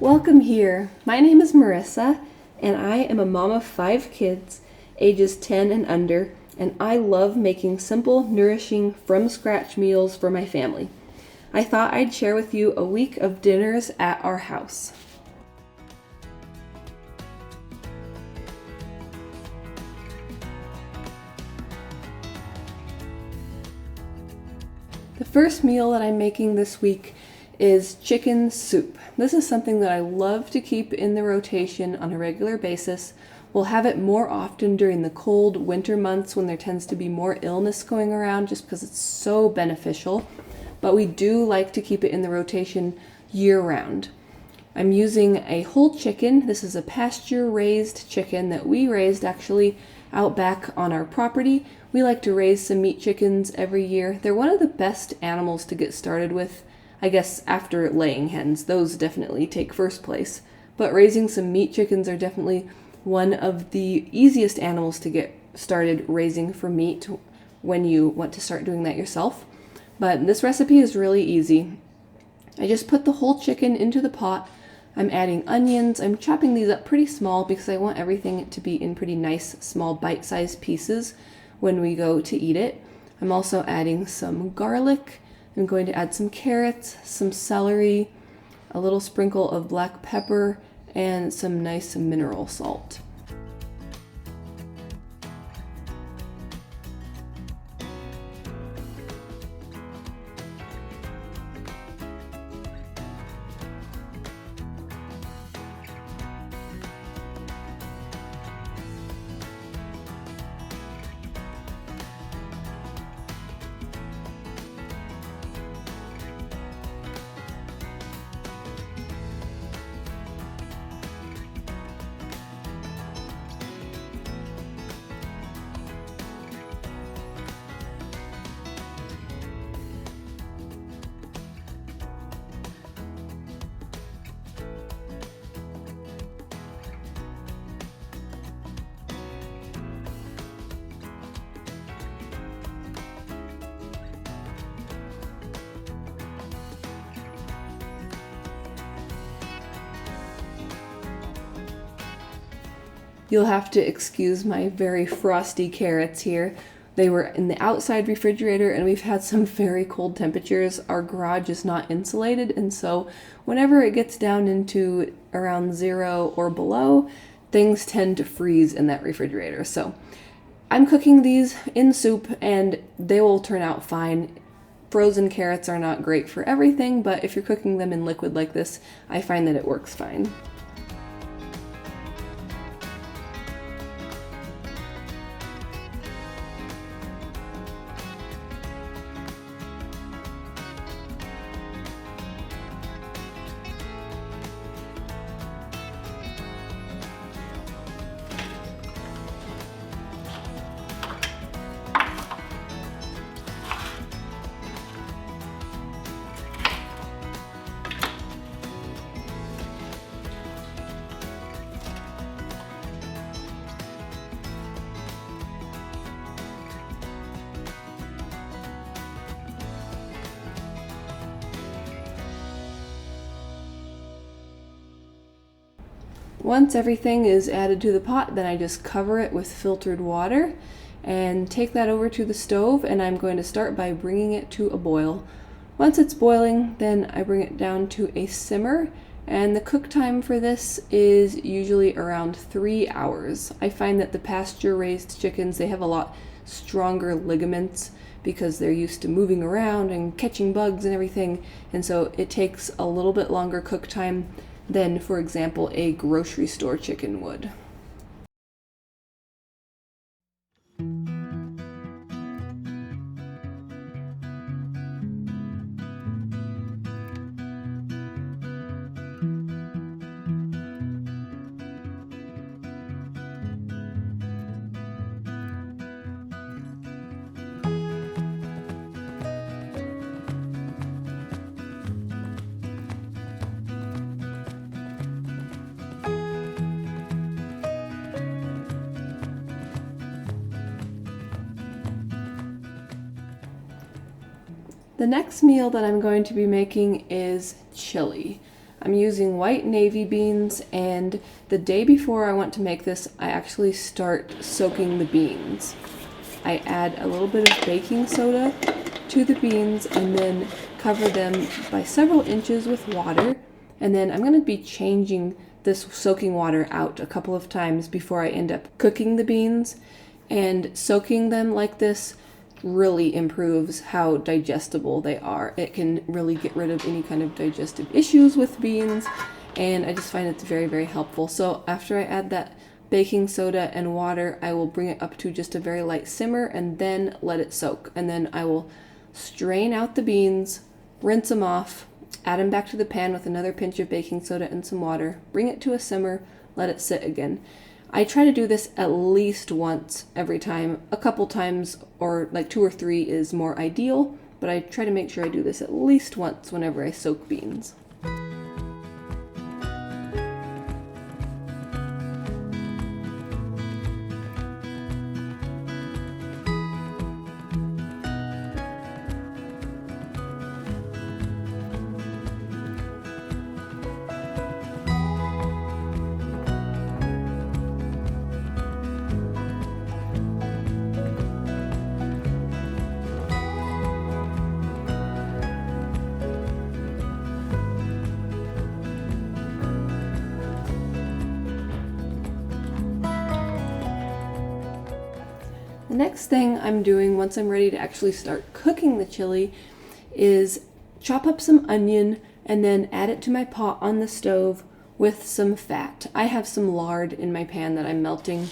Welcome here. My name is Marissa, and I am a mom of 5 kids, ages 10 and under, and I love making simple, nourishing, from-scratch meals for my family. I thought I'd share with you a week of dinners at our house. The first meal that I'm making this week is chicken soup. This is something that I love to keep in the rotation on a regular basis. We'll have it more often during the cold winter months when there tends to be more illness going around just because it's so beneficial. But we do like to keep it in the rotation year round. I'm using a whole chicken. This is a pasture-raised chicken that we raised actually out back on our property. We like to raise some meat chickens every year. They're one of the best animals to get started with. I guess after laying hens, those definitely take first place. But raising some meat chickens are definitely one of the easiest animals to get started raising for meat when you want to start doing that yourself. But this recipe is really easy. I just put the whole chicken into the pot. I'm adding onions. I'm chopping these up pretty small because I want everything to be in pretty nice, small, bite-sized pieces when we go to eat it. I'm also adding some garlic. I'm going to add some carrots, some celery, a little sprinkle of black pepper, and some nice mineral salt. You'll have to excuse my very frosty carrots here. They were in the outside refrigerator and we've had some very cold temperatures. Our garage is not insulated, and so whenever it gets down into around 0 or below, things tend to freeze in that refrigerator. So I'm cooking these in soup and they will turn out fine. Frozen carrots are not great for everything, but if you're cooking them in liquid like this, I find that it works fine. Once everything is added to the pot, then I just cover it with filtered water and take that over to the stove, and I'm going to start by bringing it to a boil. Once it's boiling, then I bring it down to a simmer, and the cook time for this is usually around 3 hours. I find that the pasture-raised chickens, they have a lot stronger ligaments because they're used to moving around and catching bugs and everything, and so it takes a little bit longer cook time than, for example, a grocery store chicken would. The next meal that I'm going to be making is chili. I'm using white navy beans, and the day before I want to make this, I actually start soaking the beans. I add a little bit of baking soda to the beans and then cover them by several inches with water. And then I'm going to be changing this soaking water out a couple of times before I end up cooking the beans. And soaking them like this really improves how digestible they are. It can really get rid of any kind of digestive issues with beans, and I just find it's very, very helpful. So after I add that baking soda and water, I will bring it up to just a very light simmer and then let it soak. And then I will strain out the beans, rinse them off, add them back to the pan with another pinch of baking soda and some water, bring it to a simmer, let it sit again. I try to do this at least once every time. A couple times, or like 2 or 3 is more ideal, but I try to make sure I do this at least once whenever I soak beans. The next thing I'm doing once I'm ready to actually start cooking the chili is chop up some onion and then add it to my pot on the stove with some fat. I have some lard in my pan that I'm melting,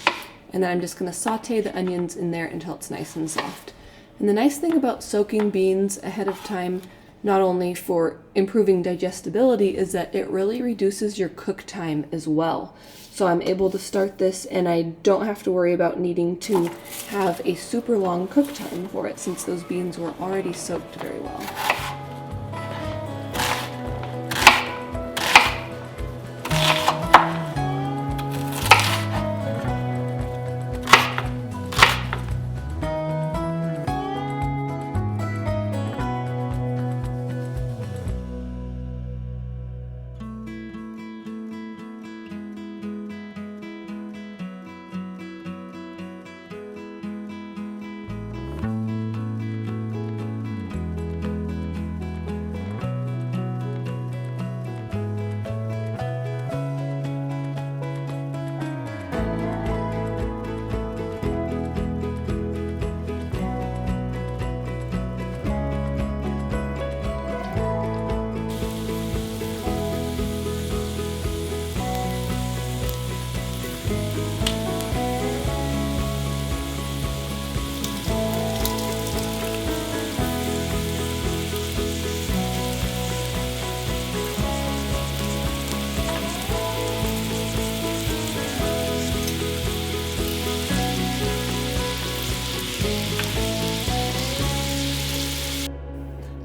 and then I'm just going to saute the onions in there until it's nice and soft. And the nice thing about soaking beans ahead of time, not only for improving digestibility, is that it really reduces your cook time as well. So I'm able to start this and I don't have to worry about needing to have a super long cook time for it, since those beans were already soaked very well.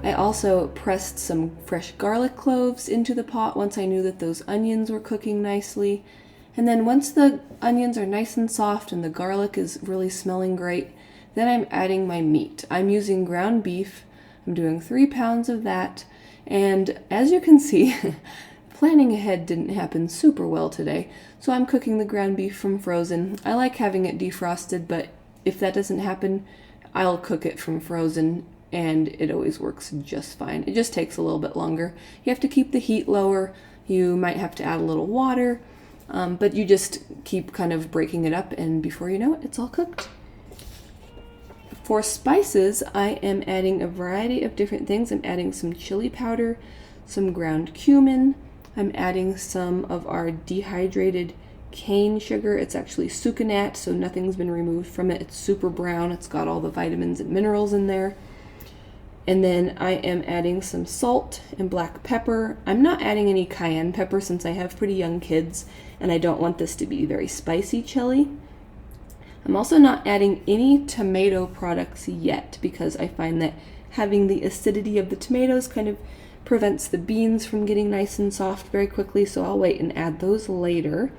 I also pressed some fresh garlic cloves into the pot once I knew that those onions were cooking nicely. And then once the onions are nice and soft and the garlic is really smelling great, then I'm adding my meat. I'm using ground beef. I'm doing 3 pounds of that. And as you can see, planning ahead didn't happen super well today. So I'm cooking the ground beef from frozen. I like having it defrosted, but if that doesn't happen, I'll cook it from frozen, and it always works just fine. It just takes a little bit longer. You have to keep the heat lower. You might have to add a little water, but you just keep kind of breaking it up, and before you know it, it's all cooked. For spices, I am adding a variety of different things. I'm adding some chili powder, some ground cumin. I'm adding some of our dehydrated cane sugar. It's actually sucanat, so nothing's been removed from it. It's super brown. It's got all the vitamins and minerals in there. And then I am adding some salt and black pepper. I'm not adding any cayenne pepper since I have pretty young kids and I don't want this to be very spicy chili. I'm also not adding any tomato products yet because I find that having the acidity of the tomatoes kind of prevents the beans from getting nice and soft very quickly, so I'll wait and add those later.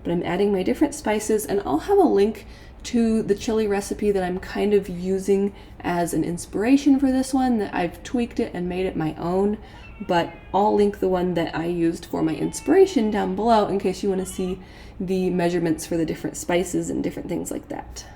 But I'm adding my different spices, and I'll have a link to the chili recipe that I'm kind of using as an inspiration for this one, that I've tweaked it and made it my own, but I'll link the one that I used for my inspiration down below in case you want to see the measurements for the different spices and different things like that.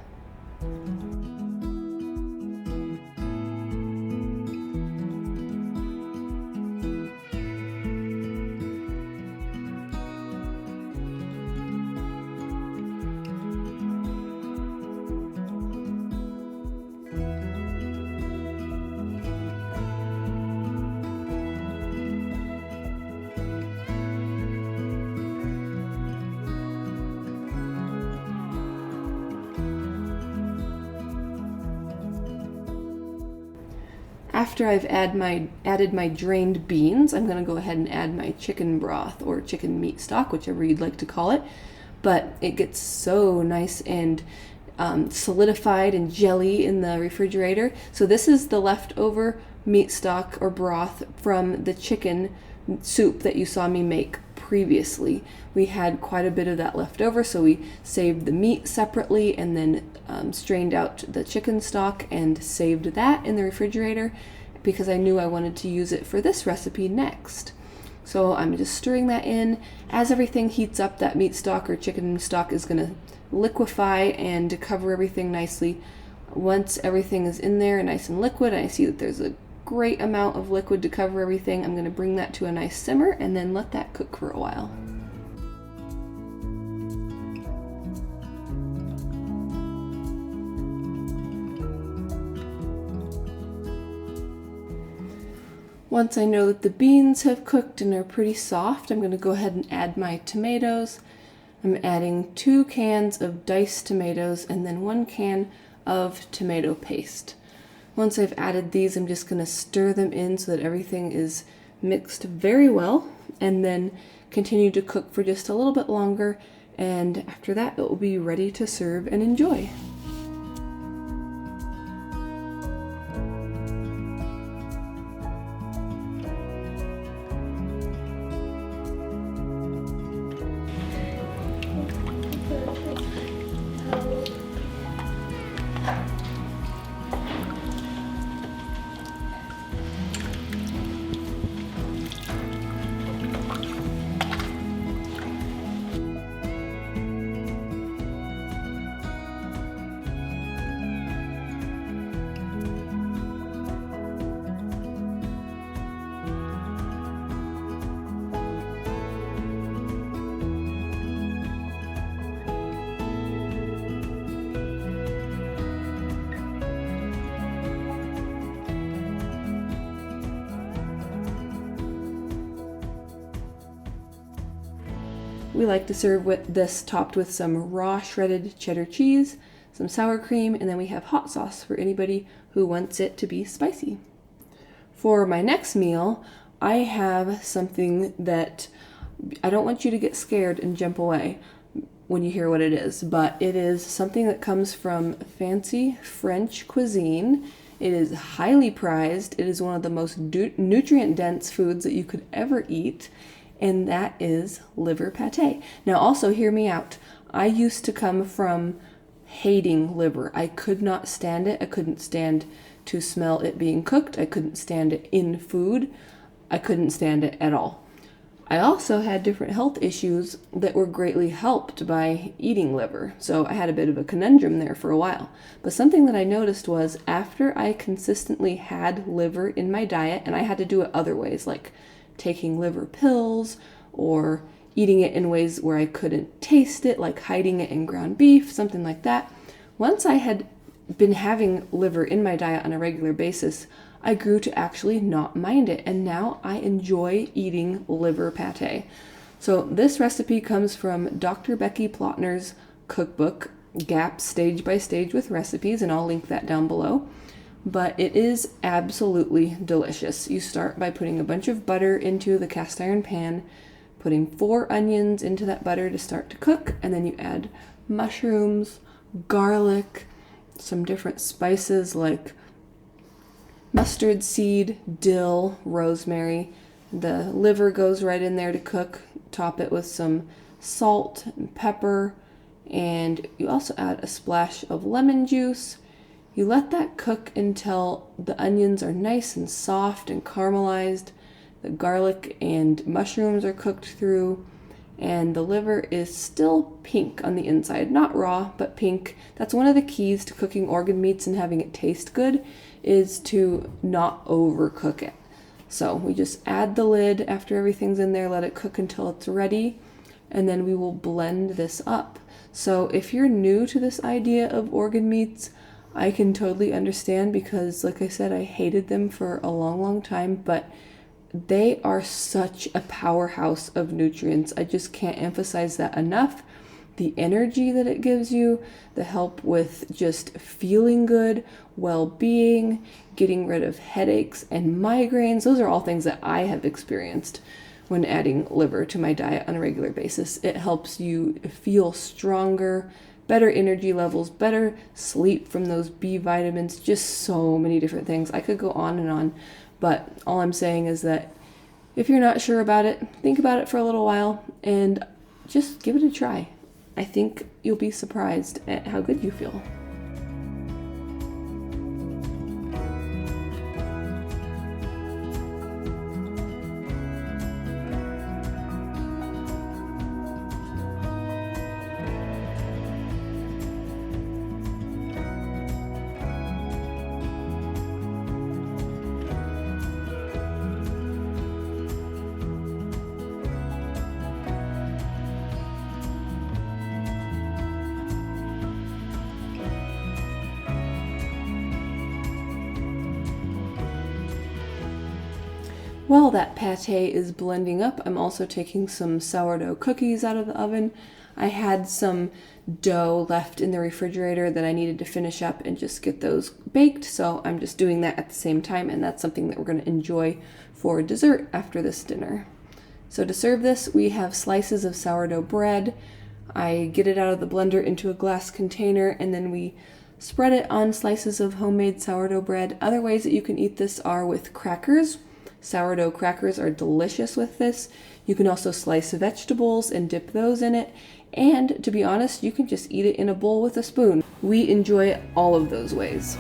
After I've added my drained beans, I'm going to go ahead and add my chicken broth or chicken meat stock, whichever you'd like to call it. But it gets so nice and solidified and jelly in the refrigerator. So this is the leftover meat stock or broth from the chicken soup that you saw me make previously. We had quite a bit of that left over, so we saved the meat separately and then strained out the chicken stock and saved that in the refrigerator because I knew I wanted to use it for this recipe next. So I'm just stirring that in. As everything heats up, that meat stock or chicken stock is going to liquefy and cover everything nicely. Once everything is in there nice and liquid, I see that there's a great amount of liquid to cover everything. I'm going to bring that to a nice simmer and then let that cook for a while. Once I know that the beans have cooked and are pretty soft, I'm going to go ahead and add my tomatoes. I'm adding 2 cans of diced tomatoes and then 1 can of tomato paste. Once I've added these, I'm just going to stir them in so that everything is mixed very well and then continue to cook for just a little bit longer, and after that it will be ready to serve and enjoy. We like to serve with this topped with some raw shredded cheddar cheese, some sour cream, and then we have hot sauce for anybody who wants it to be spicy. For my next meal, I have something that I don't want you to get scared and jump away when you hear what it is, but it is something that comes from fancy French cuisine. It is highly prized. It is one of the most nutrient-dense foods that you could ever eat, and that is liver pate. Now also hear me out. I used to come from hating liver. I could not stand it. I couldn't stand to smell it being cooked. I couldn't stand it in food. I couldn't stand it at all. I also had different health issues that were greatly helped by eating liver. So I had a bit of a conundrum there for a while. But something that I noticed was after I consistently had liver in my diet, and I had to do it other ways, like taking liver pills or eating it in ways where I couldn't taste it, like hiding it in ground beef, something like that. Once I had been having liver in my diet on a regular basis, I grew to actually not mind it, and now I enjoy eating liver pate. So this recipe comes from Dr. Becky Plotner's cookbook, Gaps Stage by Stage with Recipes, and I'll link that down below. But it is absolutely delicious. You start by putting a bunch of butter into the cast iron pan, putting 4 onions into that butter to start to cook, and then you add mushrooms, garlic, some different spices like mustard seed, dill, rosemary. The liver goes right in there to cook. Top it with some salt and pepper, and you also add a splash of lemon juice. You let that cook until the onions are nice and soft and caramelized, the garlic and mushrooms are cooked through, and the liver is still pink on the inside. Not raw, but pink. That's one of the keys to cooking organ meats and having it taste good, is to not overcook it. So we just add the lid after everything's in there, let it cook until it's ready, and then we will blend this up. So if you're new to this idea of organ meats, I can totally understand, because like I said, I hated them for a long time, but they are such a powerhouse of nutrients. I just can't emphasize that enough. The energy that it gives you, the help with just feeling good, well-being, getting rid of headaches and migraines, those are all things that I have experienced when adding liver to my diet on a regular basis. It helps you feel stronger, better energy levels, better sleep from those B vitamins, just so many different things. I could go on and on, but all I'm saying is that if you're not sure about it, think about it for a little while and just give it a try. I think you'll be surprised at how good you feel. While that pate is blending up, I'm also taking some sourdough cookies out of the oven. I had some dough left in the refrigerator that I needed to finish up and just get those baked, so I'm just doing that at the same time, and that's something that we're going to enjoy for dessert after this dinner. So to serve this, we have slices of sourdough bread. I get it out of the blender into a glass container, and then we spread it on slices of homemade sourdough bread. Other ways that you can eat this are with crackers. Sourdough crackers are delicious with this. You can also slice vegetables and dip those in it. And to be honest, you can just eat it in a bowl with a spoon. We enjoy all of those ways.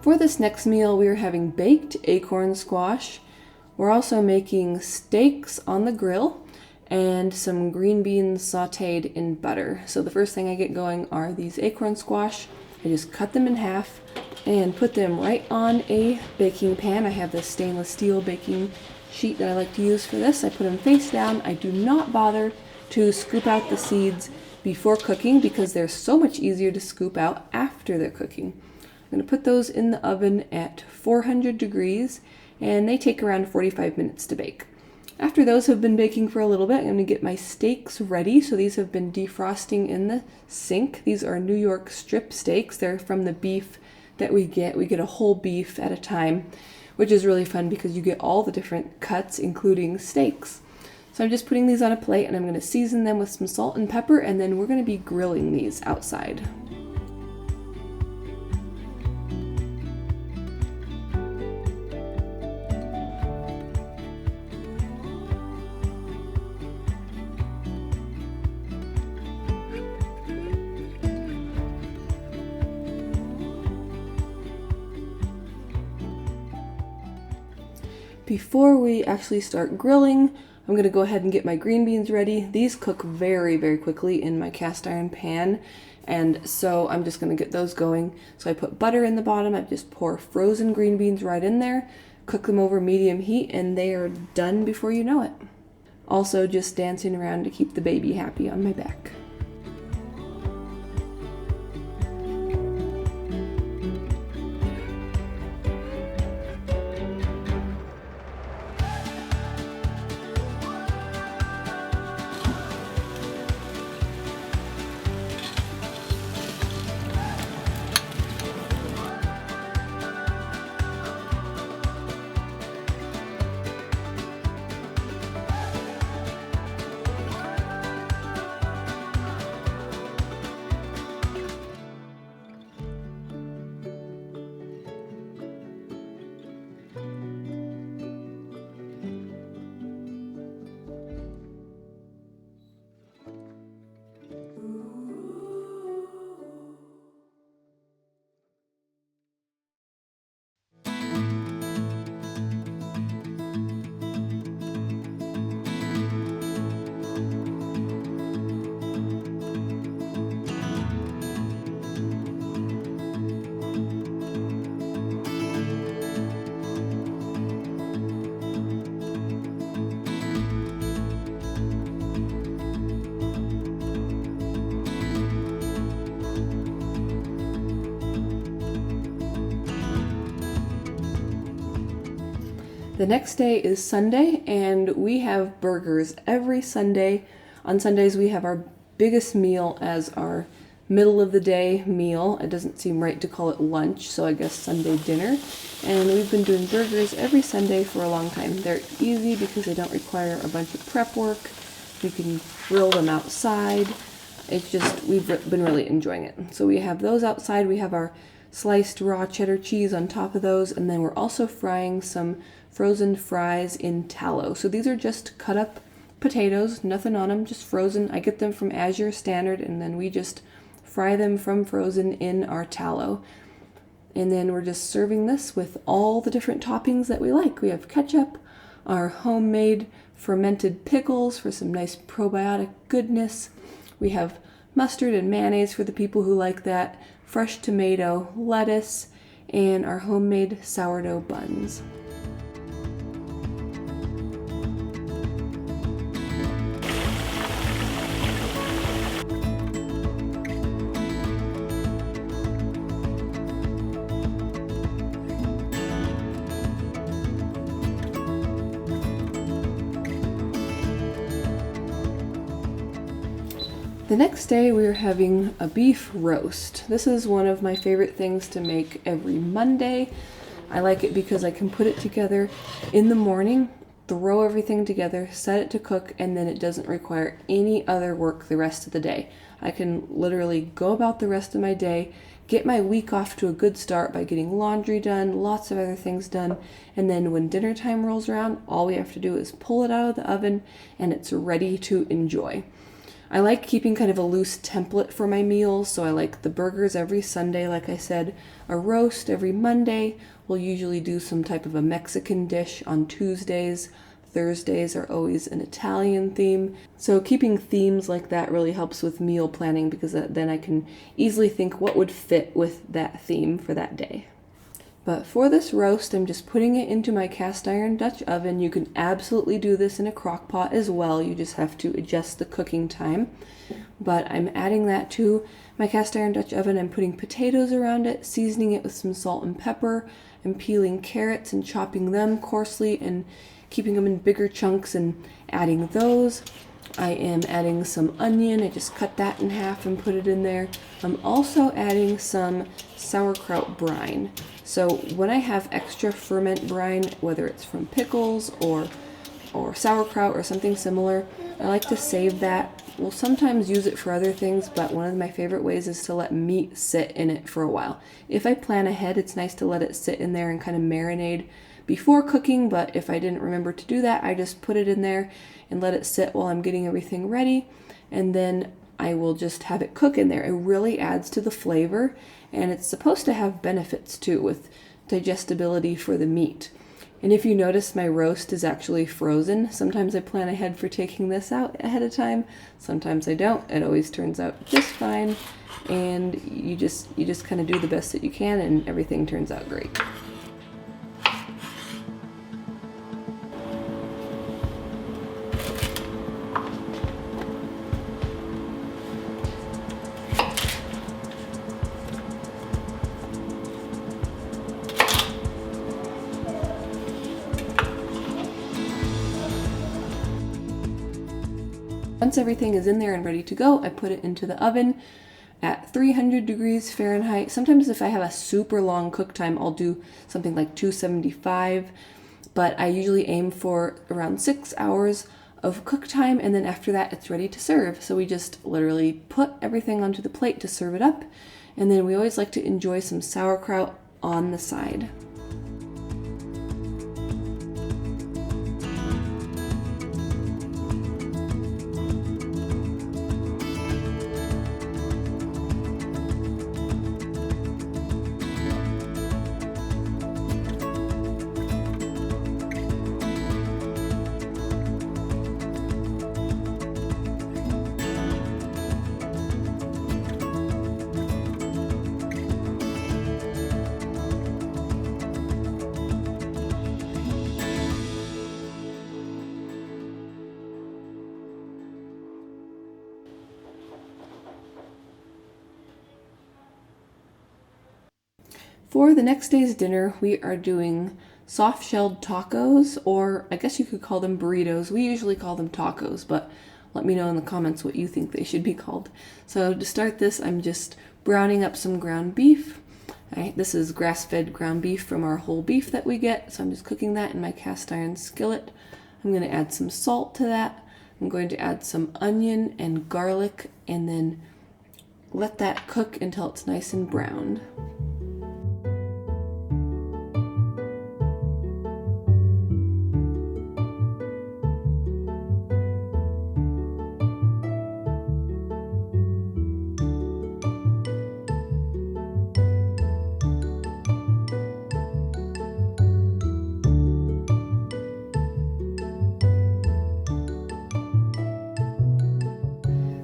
For this next meal, we are having baked acorn squash. We're also making steaks on the grill and some green beans sauteed in butter. So the first thing I get going are these acorn squash. I just cut them in half and put them right on a baking pan. I have this stainless steel baking sheet that I like to use for this. I put them face down. I do not bother to scoop out the seeds before cooking because they're so much easier to scoop out after they're cooking. I'm going to put those in the oven at 400 degrees, and they take around 45 minutes to bake. After those have been baking for a little bit, I'm going to get my steaks ready. So these have been defrosting in the sink. These are New York strip steaks. They're from the beef that we get. We get a whole beef at a time, which is really fun because you get all the different cuts, including steaks. So I'm just putting these on a plate, and I'm going to season them with some salt and pepper, and then we're going to be grilling these outside. Before we actually start grilling, I'm going to go ahead and get my green beans ready. These cook very, very quickly in my cast iron pan, And so I'm just going to get those going. So I put butter in the bottom. I just pour frozen green beans right in there, cook them over medium heat, and they are done before you know it. Also just dancing around to keep the baby happy on my back. The next day is Sunday, and we have burgers every Sunday. On Sundays, we have our biggest meal as our middle of the day meal. It doesn't seem right to call it lunch, so I guess Sunday dinner. And we've been doing burgers every Sunday for a long time. They're easy because they don't require a bunch of prep work. We can grill them outside. It's just, we've been really enjoying it. So we have those outside. We have our sliced raw cheddar cheese on top of those, and then we're also frying some frozen fries in tallow. So these are just cut up potatoes, nothing on them, just frozen. I get them from Azure Standard, and then we just fry them from frozen in our tallow. And then we're just serving this with all the different toppings that we like. We have ketchup, our homemade fermented pickles for some nice probiotic goodness. We have mustard and mayonnaise for the people who like that, fresh tomato, lettuce, and our homemade sourdough buns. The next day we are having a beef roast. This is one of my favorite things to make every Monday. I like it because I can put it together in the morning, throw everything together, set it to cook, and then it doesn't require any other work the rest of the day. I can literally go about the rest of my day, get my week off to a good start by getting laundry done, lots of other things done, and then when dinner time rolls around, all we have to do is pull it out of the oven and it's ready to enjoy. I like keeping kind of a loose template for my meals, so I like the burgers every Sunday, like I said, a roast every Monday. We'll usually do some type of a Mexican dish on Tuesdays. Thursdays are always an Italian theme. So keeping themes like that really helps with meal planning because then I can easily think what would fit with that theme for that day. But for this roast, I'm just putting it into my cast iron Dutch oven. You can absolutely do this in a crock pot as well. You just have to adjust the cooking time. But I'm adding that to my cast iron Dutch oven. I'm putting potatoes around it, seasoning it with some salt and pepper. I'm peeling carrots and chopping them coarsely and keeping them in bigger chunks and adding those. I am adding some onion. I just cut that in half and put it in there. I'm also adding some sauerkraut brine. So when I have extra ferment brine, whether it's from pickles or sauerkraut or something similar, I like to save that. We'll sometimes use it for other things, but one of my favorite ways is to let meat sit in it for a while. If I plan ahead, it's nice to let it sit in there and kind of marinate before cooking, but if I didn't remember to do that, I just put it in there and let it sit while I'm getting everything ready, and then I will just have it cook in there. It really adds to the flavor, and it's supposed to have benefits too with digestibility for the meat. And if you notice, my roast is actually frozen. Sometimes I plan ahead for taking this out ahead of time. Sometimes I don't. It always turns out just fine. and you just kind of do the best that you can, and everything turns out great. Once everything is in there and ready to go, I put it into the oven at 300 degrees Fahrenheit. Sometimes if I have a super long cook time, I'll do something like 275, but I usually aim for around 6 hours of cook time, and then after that it's ready to serve. So we just literally put everything onto the plate to serve it up, and then we always like to enjoy some sauerkraut on the side. For the next day's dinner, we are doing soft-shelled tacos, or I guess you could call them burritos. We usually call them tacos, but let me know in the comments what you think they should be called. So to start this, I'm just browning up some ground beef. This is grass-fed ground beef from our whole beef that we get, so I'm just cooking that in my cast iron skillet. I'm going to add some salt to that. I'm going to add some onion and garlic, and then let that cook until it's nice and browned.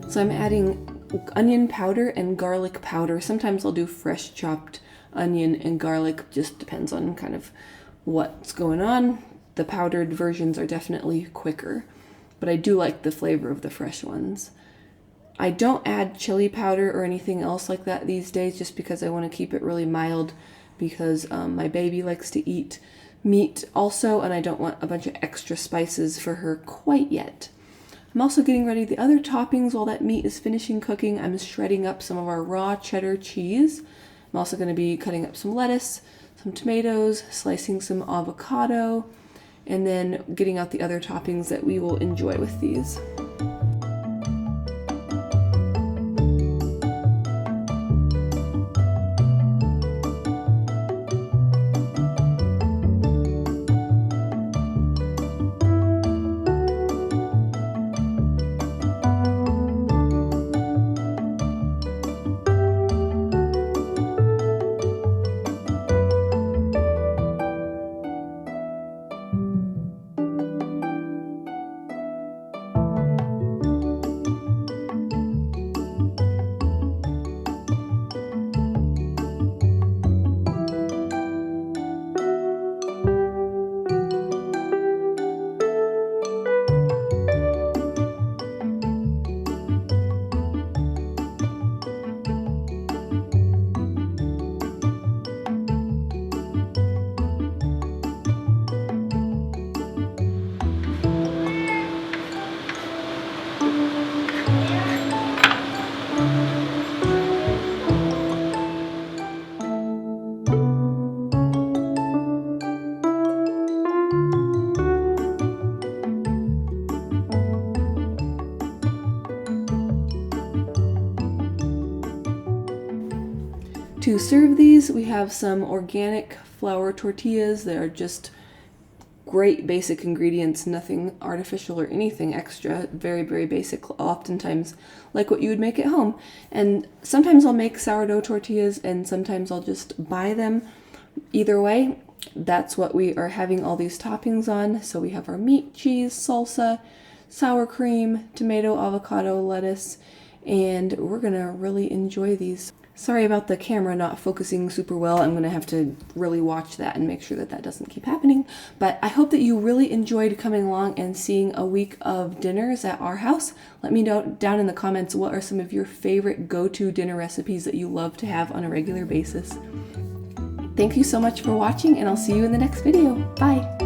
So I'm adding onion powder and garlic powder. Sometimes I'll do fresh chopped onion and garlic, just depends on kind of what's going on. The powdered versions are definitely quicker, but I do like the flavor of the fresh ones. I don't add chili powder or anything else like that these days, just because I want to keep it really mild, because my baby likes to eat meat also, and I don't want a bunch of extra spices for her quite yet. I'm also getting ready the other toppings while that meat is finishing cooking. I'm shredding up some of our raw cheddar cheese. I'm also going to be cutting up some lettuce, some tomatoes, slicing some avocado, and then getting out the other toppings that we will enjoy with these. To serve these, we have some organic flour tortillas. They are just great basic ingredients, nothing artificial or anything extra, very, very basic, oftentimes like what you would make at home. And sometimes I'll make sourdough tortillas and sometimes I'll just buy them. Either way, that's what we are having all these toppings on. So we have our meat, cheese, salsa, sour cream, tomato, avocado, lettuce, and we're gonna really enjoy these. Sorry about the camera not focusing super well. I'm gonna have to really watch that and make sure that that doesn't keep happening. But I hope that you really enjoyed coming along and seeing a week of dinners at our house. Let me know down in the comments what are some of your favorite go-to dinner recipes that you love to have on a regular basis. Thank you so much for watching, and I'll see you in the next video. Bye!